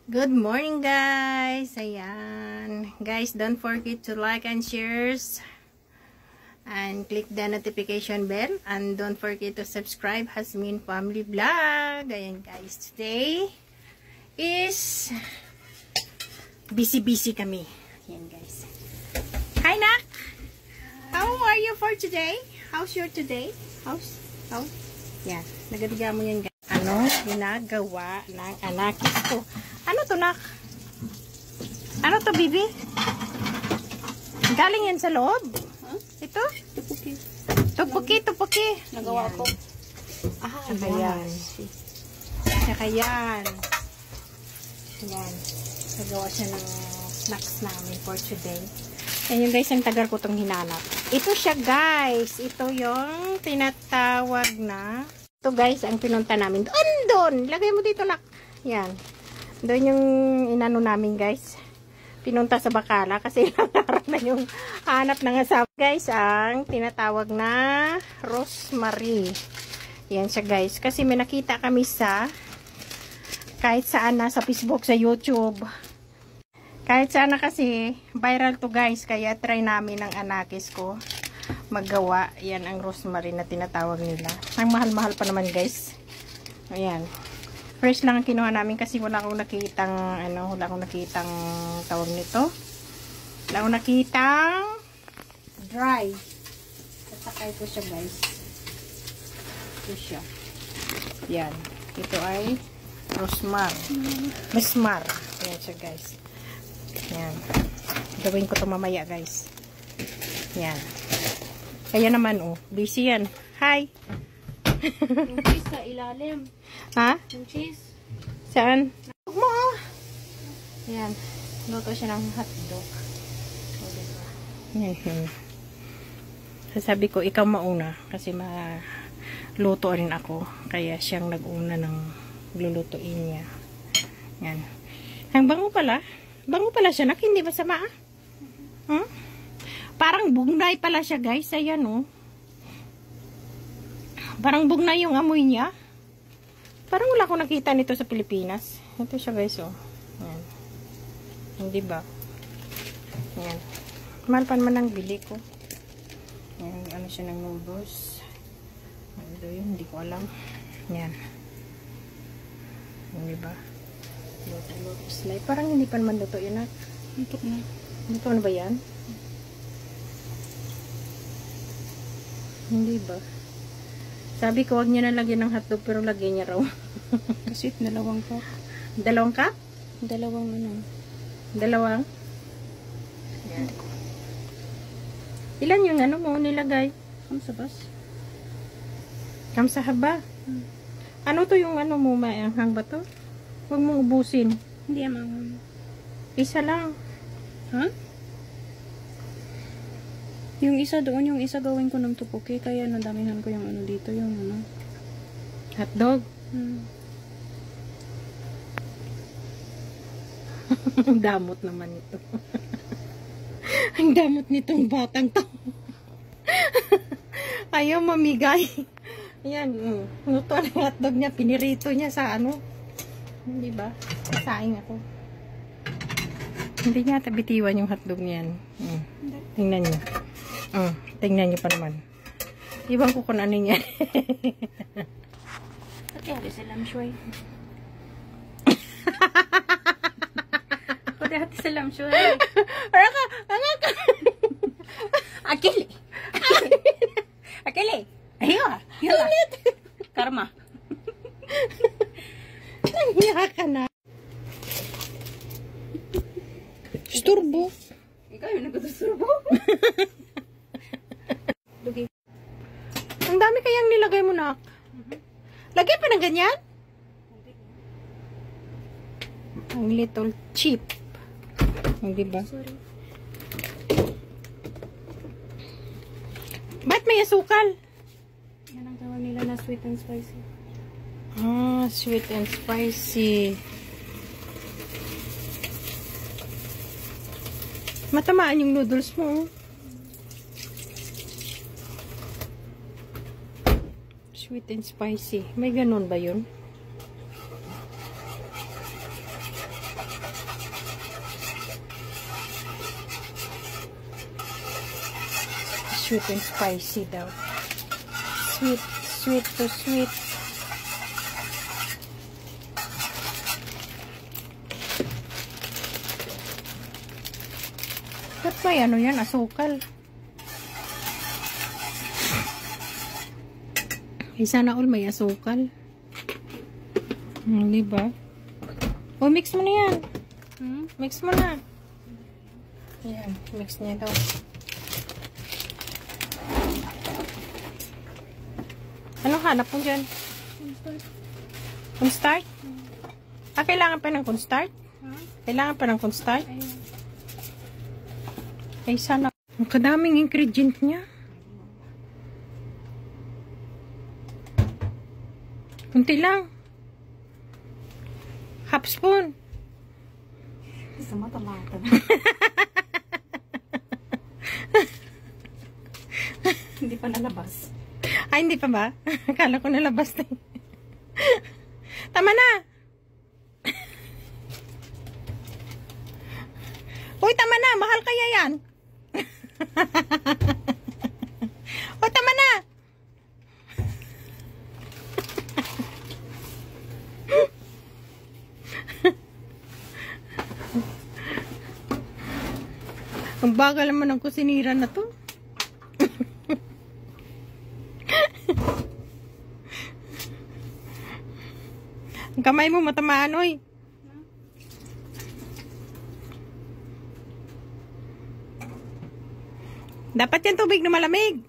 Good morning, guys. Ayan. Guys, don't forget to like and shares and click the notification bell and don't forget to subscribe Hasmin Family Vlog. Ayan, guys. Today is busy kami. Ayan, guys. Hi, Nak. How are you for today? How's your today? How's? Yan. Nagadiga mo yan, guys. Ano ginagawa ng anakis ko? Ano to, Nak? Ano to, Bibi? Galing yan sa loob? Huh? Ito? Tupuki. Nagawa ko. Saka yan. Yan. Nagawa siya ng snacks namin for today. Ayan guys, ang tagal ko itong hinanap. Ito siya guys. Ito yung tinatawag na. Ito guys, ang pinunta namin. Doon! Lagay mo dito, Nak. Yan. Doon yung inano namin guys. Pinunta sa Bacala kasi nangarap na yung hanap ng asawa. Guys, ang tinatawag na rosemary. Yan siya guys. Kasi may nakita kami sa kahit saan na sa Facebook, sa YouTube. Kahit saan na kasi viral to guys. Kaya try namin ng anakis ko maggawa. Yan ang rosemary na tinatawag nila. Ang mahal-mahal pa naman guys. Ayan. Fresh lang ang kinuha namin kasi wala akong nakitang tawag nito. Wala akong nakitang dry. Tatakay ko siya guys. Ito siya. Yan. Ito ay rosemary. Mesmar. Yan siya guys. Yan. Gawin ko to mamaya guys. Yan. Kaya naman oh. Busy yan. Hi. Yung cheese sa ilalim. Ha? Yung cheese. Saan? Huwag mo oh. Yan. Luto siya ng hotdog. Yan. Sasabi ko, ikaw mauna. Kasi maluto rin ako. Kaya siyang nag-una ng lulutuin niya. Yan. Ang bango pala. Bango pala siya. Hindi masama ah. Hmm? Parang bugnay pala siya guys. Ayan oh. Parang bugnay yung amoy niya. Parang wala akong nakita nito sa Pilipinas. Ito siya guys oh. Ayan. Hindi ba? Ayan. Mahal pa naman ang bili ko. Ayan. Ano siya ng noodles. Ano yun? Hindi ko alam. Ayan. Hindi ba? Luto slide. Parang hindi pa naman luto yun ah. Luto na. Luto na ba yan? Hindi ba? Sabi ko, wag niya na lagyan ng hotdog, pero lagyan niya raw. Kasi dalawang cup. Dalawang cup? Dalawang ano. Dalawang? Yan. Ilan yung ano mo nilagay? Kamsabas. Kamsahaba? Ano to yung ano mo, maanghang ba to? Huwag mong ubusin. Hindi amang. Isa lang. Ha? Yung isa doon, yung isa gawin ko ng tupuki. Kaya nadamihan ko yung ano dito, yung ano. Hotdog? Ang damot naman ito. Ang damot nitong batang to. Ayaw mamigay. Ayan. Luto na yung hotdog niya. Pinirito niya sa ano. Hindi ba? Saing ako. Hindi niya tabitiwan yung hotdog niyan. Tingnan niyo. Tingnan niyo pa naman. Iwan ko kung ano niya. Pati hati salam shuay. Pati hati salam shuay. Para ka. Akili. Akili. Ayun. Karma. Nangiya ka na. Sturbo. Ikaw yung nagtuturbo. Dugi. Ang dami kayang nilagay mo na. Lagay pa ng ganyan? Ang little cheap. Hindi ba? Sorry. Ba't may asukal? Yan ang tawag nila na sweet and spicy. Ah, sweet and spicy. Matamaan yung noodles mo. Sweet and spicy. May ganun ba yun? Sweet and spicy daw. Sweet, sweet to sweet. Ba't may ano yan? Asukal. Eh, sana all may asukal. Diba? O, mix mo na yan. Mix mo na. Ayan, mix niya daw. Anong hanap mo dyan? Cornstarch? Ah, kailangan pa ng cornstarch? Kailangan pa ng cornstarch? Ay, sana. Ang kadaming ingredient niya. Kunti lang. Half spoon. Isa matalatan. Hindi pa nalabas. Ay, hindi pa ba? Akala ko nalabas na. Tama na. Uy, tama na. Mahal kaya yan. O, tama na. Ang bagal naman ng kusinira na to. Ang kamay mo matamaan, oy. Dapat yan tubig na malamig.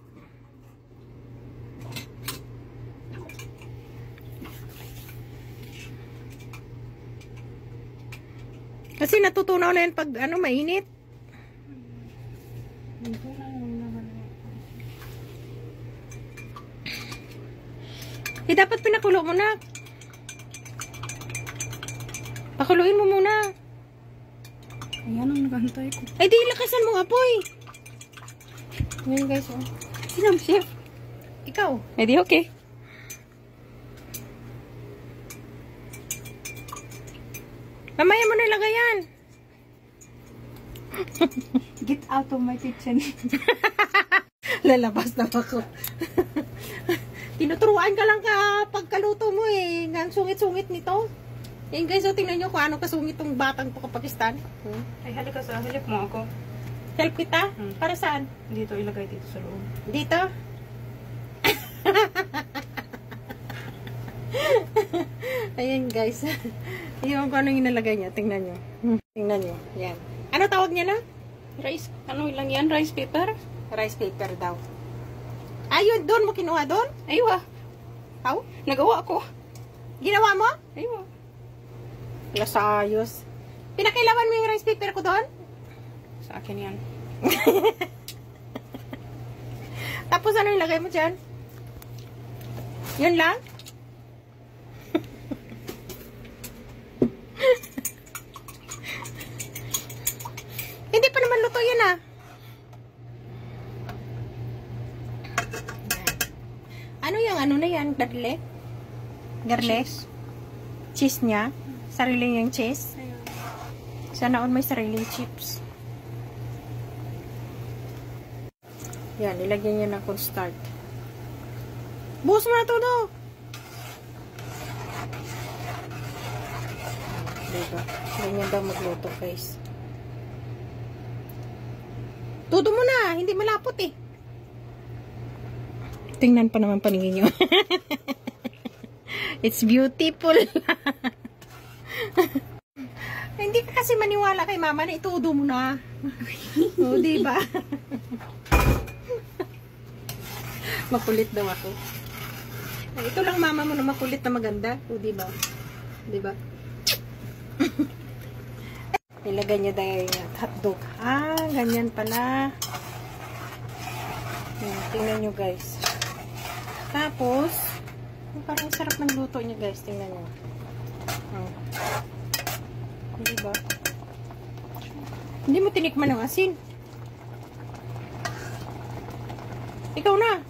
Kasi natutunaw na yan pag ano, mainit. Eh, dapat pinakulo mo na. Pakuluin mo muna. Ayan ang nagantay ko. Ay, di lakasan mo apoy. Ngayon guys, oh. Sino ang chef? Ikaw. Eh di okay. Mamaya mo na ilagay yan. Get out of my kitchen. Lalabas na ako. Tinuturuan ka lang ka pagkaluto mo eh. Ang sungit-sungit nito. Yan guys, so tingnan nyo kung ano kasungit tong batang to Pakistan. Ay, halika sa halip mo ako. Help kita? Para saan? Dito, ilagay dito sa loob. Dito? Ayan guys. Yung kung anong inalagay niya. Tingnan nyo. Tingnan nyo. Yan. Ano tawag niya na? Rice, ano lang yan? Rice paper? Rice paper daw. Ayun, doon mo kinuha doon? Aywa. How? Nagawa ko. Ginawa mo? Aywa. Wala sa ayos. Pinakilawan mo yung rice paper ko doon? Sa akin yan. Tapos ano yung lagay mo dyan? Yun lang? Hindi pa naman luto yun ah. Ano yung ano na yan? Garlic? Garlic? Cheese niya? Sarili niyang cheese? Sana all may sariling chips. Yan, ilagyan niya ng cornstarch. Buhos mo na to, no? Diba? Ganyan daw magluto, guys. Todo mo na, hindi malapot eh. Tingnan pa naman paningin nyo. It's beautiful. Hindi ka kasi maniwala kay mama na itudo mo na. O, diba? Makulit daw ako. Ay, ito lang mama mo na makulit na maganda. O, diba? Diba? Ilagay niya dahil yung hotdog. Ah, ganyan pala. Tingnan nyo, guys. Tapos, parang sarap ng luto niya, guys. Tingnan nyo. Diba? Hindi mo tinikman ng asin. Ikaw na.